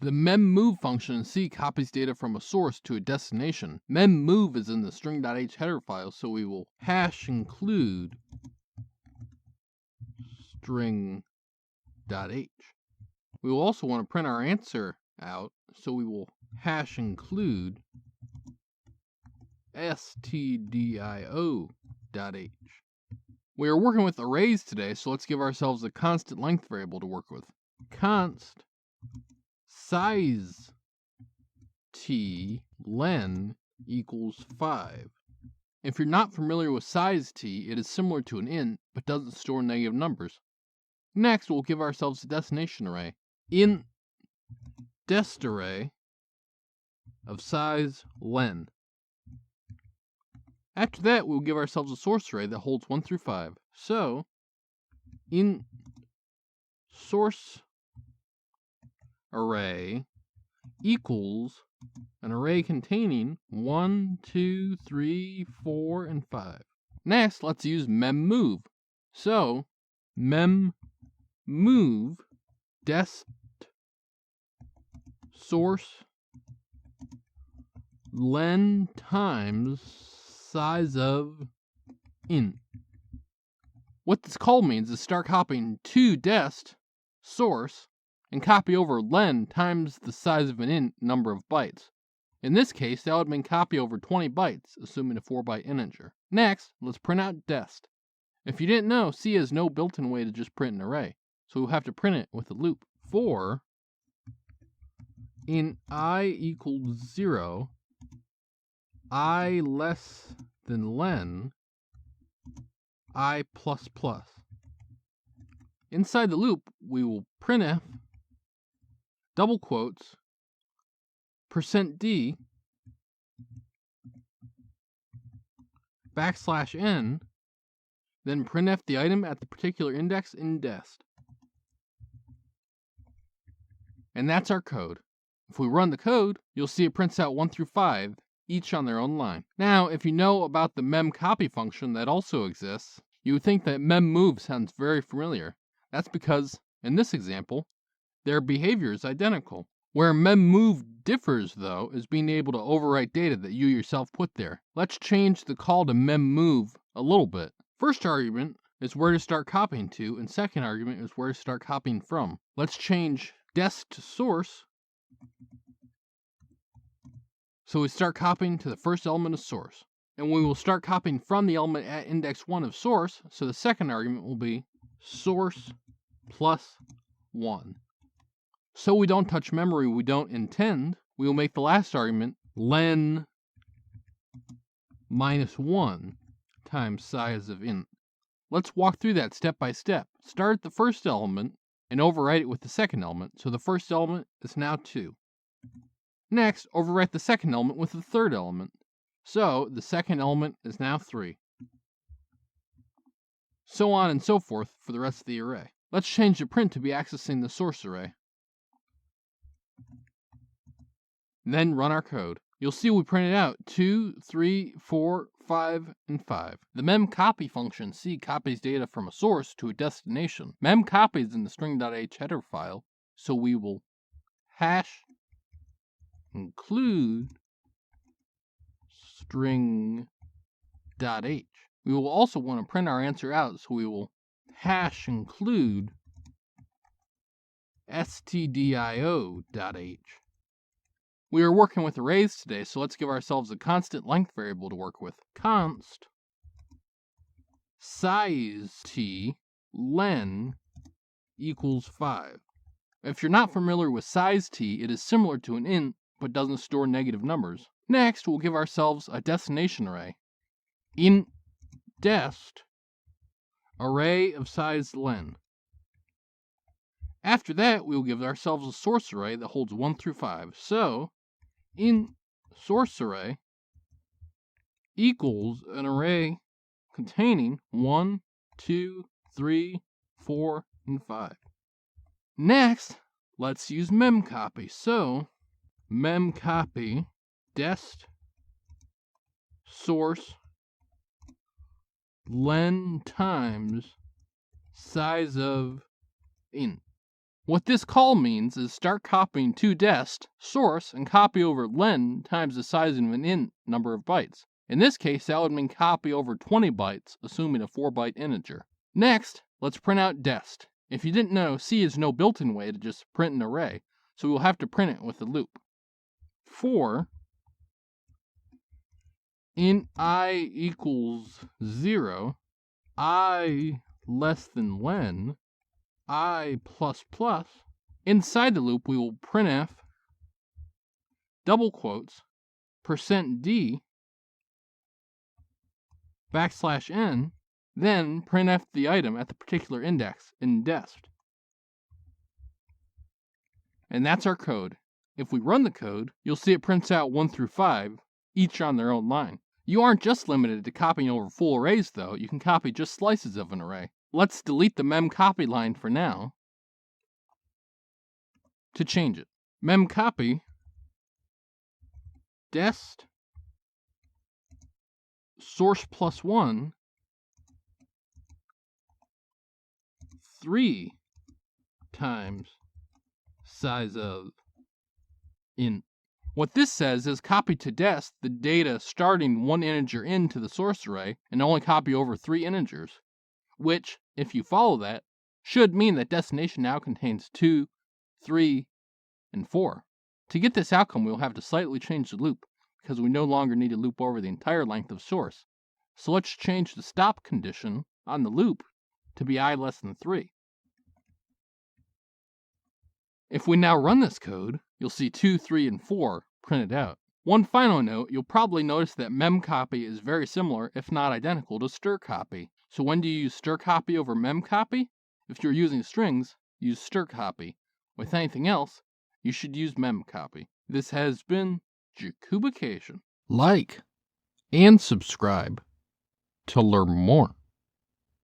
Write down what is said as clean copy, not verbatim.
The memmove function in C copies data from a source to a destination. Memmove is in the string.h header file, so we will hash include string.h. We will also want to print our answer out, so we will hash include stdio.h. We are working with arrays today, so let's give ourselves a constant length variable to work with. Const size t len equals 5. If you're not familiar with size t, it is similar to an int, but doesn't store negative numbers. Next, we'll give ourselves a destination array. Int dest array of size len. After that, we'll give ourselves a source array that holds 1 through 5. So, int source array equals an array containing 1, 2, 3, 4, and 5. Next, let's use memmove. So, memmove dest source len times size of int. What this call means is start copying to dest source and copy over len times the size of an int number of bytes. In this case, that would mean copy over 20 bytes, assuming a 4-byte integer. Next, let's print out dest. If you didn't know, C has no built-in way to just print an array, so we'll have to print it with a loop. For in I equals 0, I less than len, I plus plus. Inside the loop, we will printf double quotes %d \n, then printf the item at the particular index in dest. And that's our code. If we run the code, you'll see it prints out 1 through 5, each on their own line. Now, if you know about the memcpy function that also exists, you would think that memmove sounds very familiar. That's because, in this example, their behavior is identical. Where memmove differs, though, is being able to overwrite data that you yourself put there. Let's change the call to memmove a little bit. First argument is where to start copying to, and second argument is where to start copying from. Let's change dest to source, so we start copying to the first element of source. And we will start copying from the element at index 1 of source, so the second argument will be source plus 1. So we don't touch memory we don't intend, we will make the last argument len minus 1 times size of int. Let's walk through that step by step. Start at the first element and overwrite it with the second element, so the first element is now 2. Next, overwrite the second element with the third element, so the second element is now 3. So on and so forth for the rest of the array. Let's change the print to be accessing the source array. Then run our code. You'll see we printed out 2, 3, 4, 5, and 5. The memcpy function C copies data from a source to a destination. Memcpy is in the string.h header file, so we will hash include string.h. We will also want to print our answer out, so we will hash include stdio.h. We are working with arrays today, so let's give ourselves a constant length variable to work with. Const size t len equals 5. If you're not familiar with size t, it is similar to an int, but doesn't store negative numbers. Next, we'll give ourselves a destination array. Int dest array of size len. After that, we will give ourselves a source array that holds 1 through 5. So, int source array equals an array containing 1, 2, 3, 4, and 5. Next, let's use memcpy. So, memcpy dest source len times size of int. What this call means is start copying to dest, source, and copy over len times the size of an int number of bytes. In this case, that would mean copy over 20 bytes, assuming a 4-byte integer. Next, let's print out dest. If you didn't know, C is no built-in way to just print an array, so we'll have to print it with a loop. For int I equals 0, I less than len, I plus plus, inside the loop we will printf double quotes %d \n, then printf the item at the particular index in dest. And that's our code. If we run the code, you'll see it prints out 1 through 5, each on their own line. You aren't just limited to copying over full arrays though, you can copy just slices of an array. Let's delete the memcpy line for now to change it. Memcpy dest source plus 1 3 times size of int. What this says is copy to dest the data starting 1 integer into the source array and only copy over 3 integers, which, if you follow that, should mean that destination now contains 2, 3, and 4. To get this outcome, we'll have to slightly change the loop, because we no longer need to loop over the entire length of source. So let's change the stop condition on the loop to be I less than 3. If we now run this code, you'll see 2, 3, and 4 printed out. One final note, you'll probably notice that memcpy is very similar, if not identical, to strcpy. So when do you use strcpy over memcpy? If you're using strings, use strcpy. With anything else, you should use memcpy. This has been Jakubication. Like and subscribe to learn more.